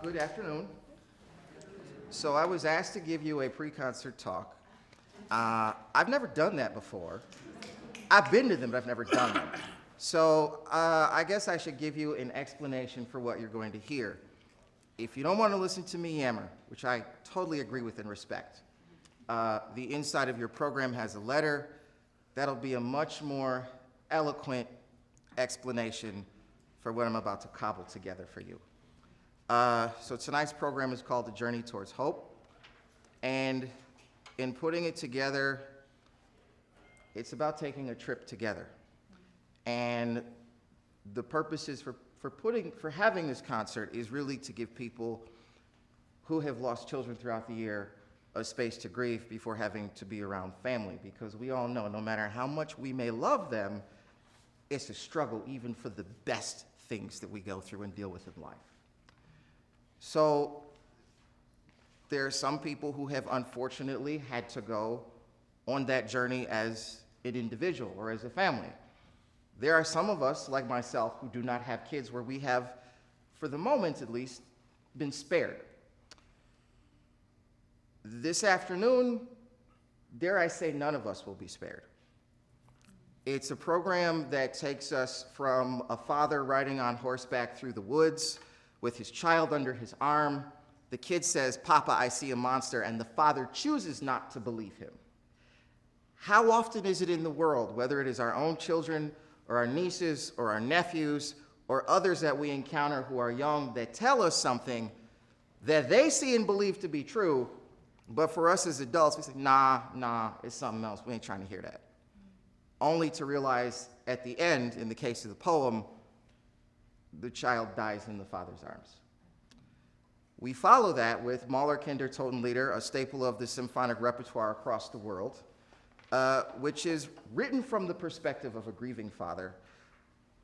Good afternoon. So I was asked to give you a pre-concert talk. I've never done that before. I've been to them, but I've never done them. So I guess I should give you an explanation for what you're going to hear. If you don't want to listen to me yammer, which I totally agree with and respect, the inside of your program has a letter. That'll be a much more eloquent explanation for what I'm about to cobble together for you. So tonight's program is called The Journey Towards Hope. And in putting it together, it's about taking a trip together. And the purpose is for having this concert is really to give people who have lost children throughout the year a space to grieve before having to be around family. Because we all know, no matter how much we may love them, it's a struggle even for the best things that we go through and deal with in life. So there are some people who have unfortunately had to go on that journey as an individual or as a family. There are some of us, like myself, who do not have kids where we have, for the moment at least, been spared. This afternoon, dare I say, none of us will be spared. It's a program that takes us from a father riding on horseback through the woods with his child under his arm. The kid says, "Papa, I see a monster," and the father chooses not to believe him. How often is it in the world, whether it is our own children or our nieces or our nephews or others that we encounter who are young that tell us something that they see and believe to be true, but for us as adults, we say, nah, it's something else. We ain't trying to hear that. Only to realize at the end, in the case of the poem, the child dies in the father's arms. We follow that with Mahler Kinder Totenlieder, a staple of the symphonic repertoire across the world, which is written from the perspective of a grieving father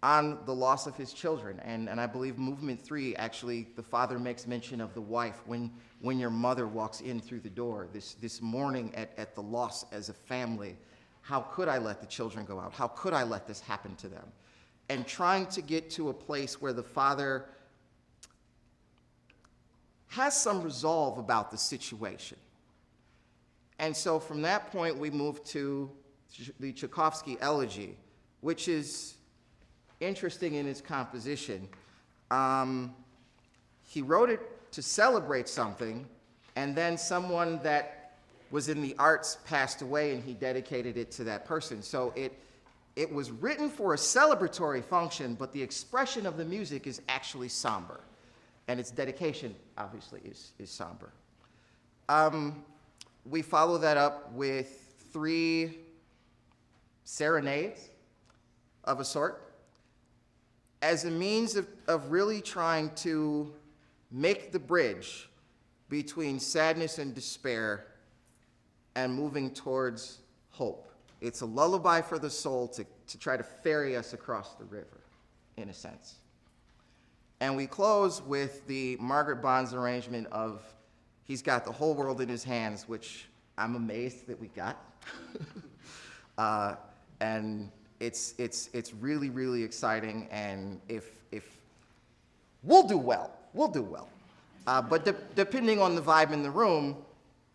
on the loss of his children. And I believe movement 3, actually, the father makes mention of the wife when your mother walks in through the door, this mourning at the loss as a family. How could I let the children go out? How could I let this happen to them? And trying to get to a place where the father has some resolve about the situation. And so from that point, we move to the Tchaikovsky Elegy, which is interesting in its composition. He wrote it to celebrate something, and then someone that was in the arts passed away, and he dedicated it to that person. So it was written for a celebratory function, but the expression of the music is actually somber. And its dedication, obviously, is somber. We follow that up with 3 serenades of a sort as a means of really trying to make the bridge between sadness and despair and moving towards hope. It's a lullaby for the soul to try to ferry us across the river, in a sense. And we close with the Margaret Bonds arrangement of He's Got the Whole World in His Hands, which I'm amazed that we got. And it's really, really exciting, and if we'll do well. But depending on the vibe in the room,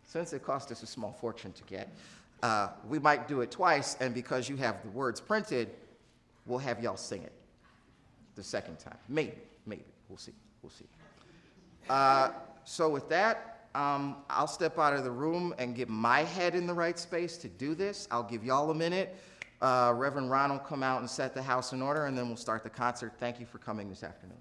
since it cost us a small fortune to get, we might do it twice, and because you have the words printed, we'll have y'all sing it the second time. Maybe, we'll see. So with that, I'll step out of the room and get my head in the right space to do this. I'll give y'all a minute. Reverend Ron will come out and set the house in order, and then we'll start the concert. Thank you for coming this afternoon.